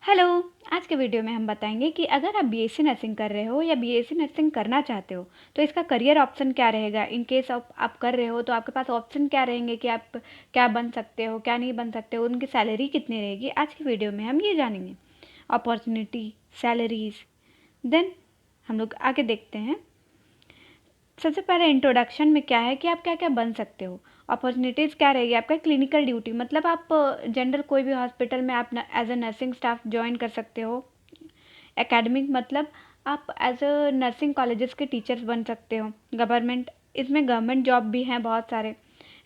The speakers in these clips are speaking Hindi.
हेलो। आज के वीडियो में हम बताएंगे कि अगर आप बीएससी नर्सिंग कर रहे हो या बीएससी नर्सिंग करना चाहते हो तो इसका करियर ऑप्शन क्या रहेगा। इन केस आप कर रहे हो तो आपके पास ऑप्शन क्या रहेंगे कि आप क्या बन सकते हो, क्या नहीं बन सकते हो, उनकी सैलरी कितनी रहेगी। आज की वीडियो में हम ये जानेंगे, अपॉर्चुनिटी, सैलरीज। देन हम लोग आगे देखते हैं। सबसे पहले इंट्रोडक्शन में क्या है कि आप क्या क्या बन सकते हो। अपॉर्चुनिटीज़ क्या रहेगी आपका, क्लिनिकल ड्यूटी, मतलब आप जनरल कोई भी हॉस्पिटल में आप as a nursing staff join कर सकते हो। एकेडमिक मतलब आप एज अ नर्सिंग कॉलेजेस के टीचर्स बन सकते हो। गवर्नमेंट, इसमें गवर्नमेंट जॉब भी हैं बहुत सारे।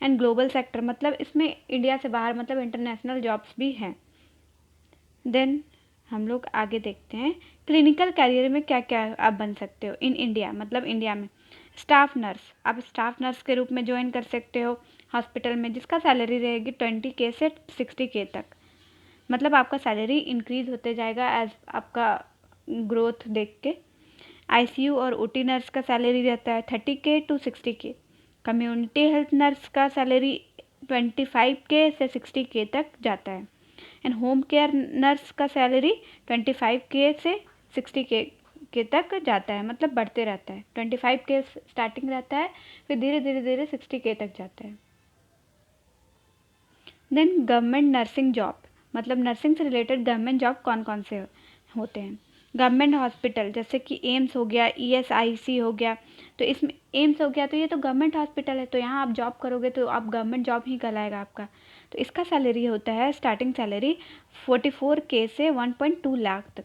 एंड ग्लोबल सेक्टर मतलब इसमें इंडिया से बाहर मतलब इंटरनेशनल जॉब्स भी हैं। देन हम लोग आगे देखते हैं क्लिनिकल कैरियर में क्या क्या आप बन सकते हो इन इंडिया, मतलब इंडिया में। स्टाफ नर्स, आप स्टाफ नर्स के रूप में ज्वाइन कर सकते हो हॉस्पिटल में, जिसका सैलरी रहेगी 20K से 60K तक। मतलब आपका सैलरी इंक्रीज होते जाएगा एज आपका ग्रोथ देख के। आईसीयू और ओटी नर्स का सैलरी रहता है 30K to 60K। Community health nurse का सैलरी 25K से 60K तक जाता है। एंड होम केयर नर्स का सैलरी 25K से 60K तक जाता है, मतलब बढ़ते रहता है। 25K स्टार्टिंग रहता है, फिर धीरे धीरे धीरे 60K तक जाता है। देन गवर्नमेंट नर्सिंग जॉब, मतलब नर्सिंग से रिलेटेड गवर्नमेंट जॉब कौन कौन से होते हैं। गवर्नमेंट हॉस्पिटल जैसे कि एम्स हो गया, ESIC हो गया। तो इसमें एम्स हो गया तो ये तो गवर्नमेंट हॉस्पिटल है, तो यहाँ आप जॉब करोगे तो आप गवर्नमेंट जॉब ही कहलाएगा आपका। तो इसका सैलरी होता है स्टार्टिंग सैलरी 44K से 1.2 लाख तक।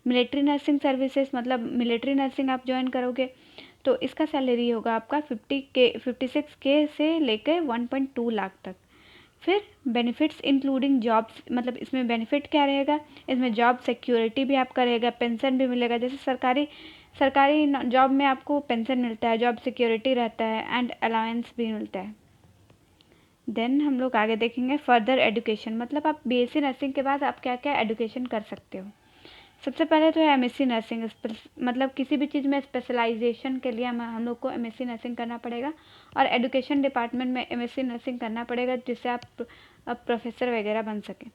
मिलिट्री नर्सिंग सर्विसेज मतलब मिलिट्री नर्सिंग आप ज्वाइन करोगे तो इसका सैलरी होगा आपका 56K से लेकर 1.2 लाख तक। फिर बेनिफिट्स इंक्लूडिंग जॉब्स, मतलब इसमें बेनिफिट क्या रहेगा, इसमें जॉब सिक्योरिटी भी आपका रहेगा, पेंशन भी मिलेगा। जैसे सरकारी जॉब में आपको पेंशन मिलता है, जॉब सिक्योरिटी रहता है एंड अलाउंस भी मिलता है। देन हम लोग आगे देखेंगे फर्दर एजुकेशन, मतलब आप बीएससी नर्सिंग के बाद आप क्या क्या एजुकेशन कर सकते हो। सबसे पहले तो है एमएससी नर्सिंग, मतलब किसी भी चीज़ में स्पेशलाइजेशन के लिए हम लोग को एमएससी नर्सिंग करना पड़ेगा और एजुकेशन डिपार्टमेंट में एमएससी नर्सिंग करना पड़ेगा, जिससे आप प्रोफेसर वगैरह बन सकें।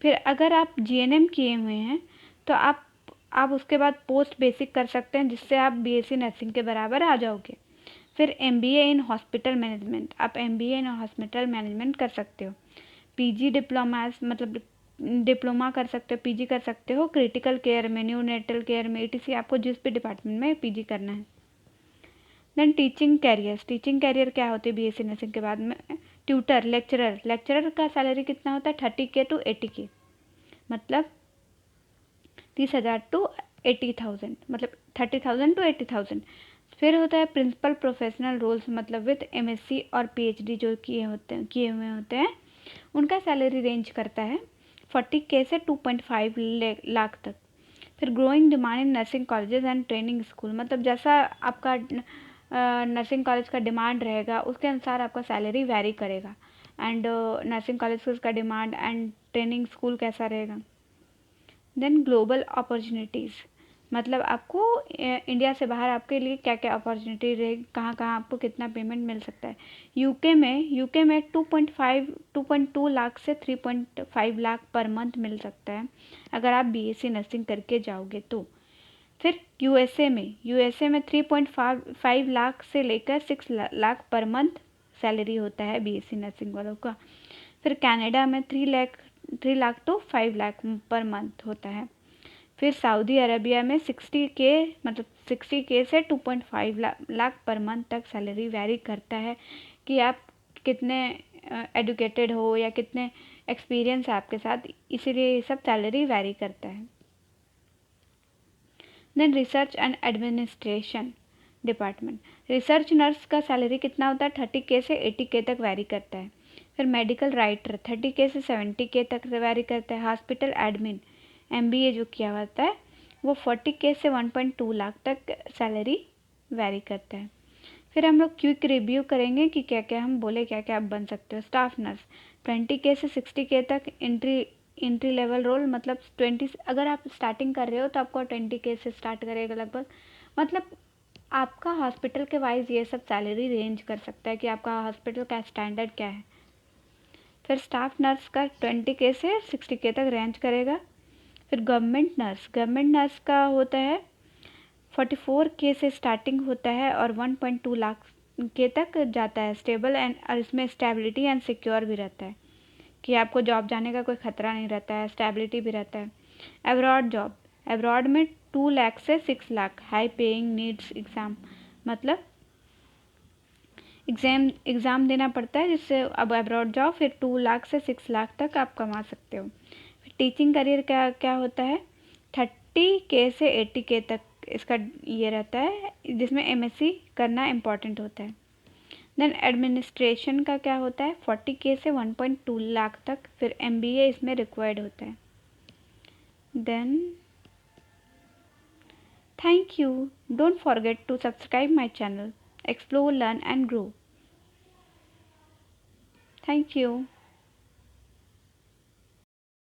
फिर अगर आप जीएनएम किए हुए हैं तो आप उसके बाद पोस्ट बेसिक कर सकते हैं, जिससे आप बीएससी नर्सिंग के बराबर आ जाओगे। फिर एमबीए इन हॉस्पिटल मैनेजमेंट, आप एमबीए इन हॉस्पिटल मैनेजमेंट कर सकते हो। पीजी डिप्लोमा, मतलब डिप्लोमा कर सकते हो, पीजी कर सकते हो क्रिटिकल केयर में, न्यूनेटल केयर में, ETC आपको जिस भी डिपार्टमेंट में पीजी करना है। देन टीचिंग कैरियर क्या होती है बीएससी नर्सिंग के बाद में। ट्यूटर, लेक्चरर का सैलरी कितना होता है 30K टू 80K, मतलब 30,000 टू 80,000, मतलब 30,000 टू 80,000। फिर होता है प्रिंसिपल प्रोफेशनल रोल्स, मतलब विद एमएससी और पीएचडी जो किए हुए होते हैं, उनका सैलरी रेंज करता है 40K से 2.5 लाख तक। फिर growing demand in nursing colleges and training school, मतलब जैसा आपका नर्सिंग कॉलेज का डिमांड रहेगा उसके अनुसार आपका सैलरी वेरी करेगा। एंड नर्सिंग कॉलेज का डिमांड एंड ट्रेनिंग स्कूल कैसा रहेगा। देन ग्लोबल अपॉर्चुनिटीज़, मतलब आपको इंडिया से बाहर आपके लिए क्या क्या अपॉर्चुनिटी रहेगी, कहाँ कहाँ आपको कितना पेमेंट मिल सकता है। यूके में 2.2 लाख से 3.5 लाख पर मंथ मिल सकता है अगर आप बीएससी नर्सिंग करके जाओगे तो। फिर यूएसए में 3.5 लाख से लेकर 6 लाख पर मंथ सैलरी होता है बीएससी नर्सिंग वालों का। फिर कनाडा में 3 लाख तो 5 लाख पर मंथ होता है। फिर सऊदी अरबिया में 60K, मतलब 60K से 2.5 लाख पर मंथ तक सैलरी वेरी करता है कि आप कितने एडुकेटेड हो या कितने एक्सपीरियंस है आपके साथ, इसीलिए ये सब सैलरी वेरी करता है। Then research and administration department, research nurse का सैलरी कितना होता है 30K से 80K तक वेरी करता है। फिर मेडिकल राइटर 30K से 70K तक वेरी करता है। हॉस्पिटल एडमिन MBA जो किया होता है वो 40K से 1.2 लाख तक सैलरी वेरी करता है। फिर हम लोग क्विक रिव्यू करेंगे कि क्या क्या हम बोले, क्या क्या आप बन सकते हो। स्टाफ नर्स 20K से 60K तक एंट्री लेवल रोल, मतलब 20, अगर आप स्टार्टिंग कर रहे हो तो आपको 20K से स्टार्ट करेगा लगभग, मतलब आपका हॉस्पिटल के वाइज ये सब सैलरी रेंज कर सकता है कि आपका हॉस्पिटल का स्टैंडर्ड क्या है। फिर स्टाफ नर्स का 20K से 60K तक रेंज करेगा। फिर गवर्नमेंट नर्स का होता है 44K से स्टार्टिंग होता है और 1.2 लाख के तक जाता है। स्टेबल एंड, और इसमें स्टेबिलिटी एंड सिक्योर भी रहता है कि आपको जॉब जाने का कोई खतरा नहीं रहता है, स्टेबिलिटी भी रहता है। एब्रॉड जॉब, एब्रॉड में 2 लाख से 6 lakh, high paying, needs exam, मतलब एग्ज़ाम देना पड़ता है जिससे अब एब्रॉड जाओ, फिर 2 लाख से 6 लाख तक आप कमा सकते हो। फिर टीचिंग करियर क्या क्या होता है, 30K से 80K तक इसका ये रहता है, जिसमें MSc करना इम्पॉर्टेंट होता है। देन एडमिनिस्ट्रेशन का क्या होता है, 40K से 1.2 लाख तक, फिर MBA इसमें रिक्वायर्ड होता है। Then thank you, don't forget to subscribe my channel, explore, learn and grow. Thank you.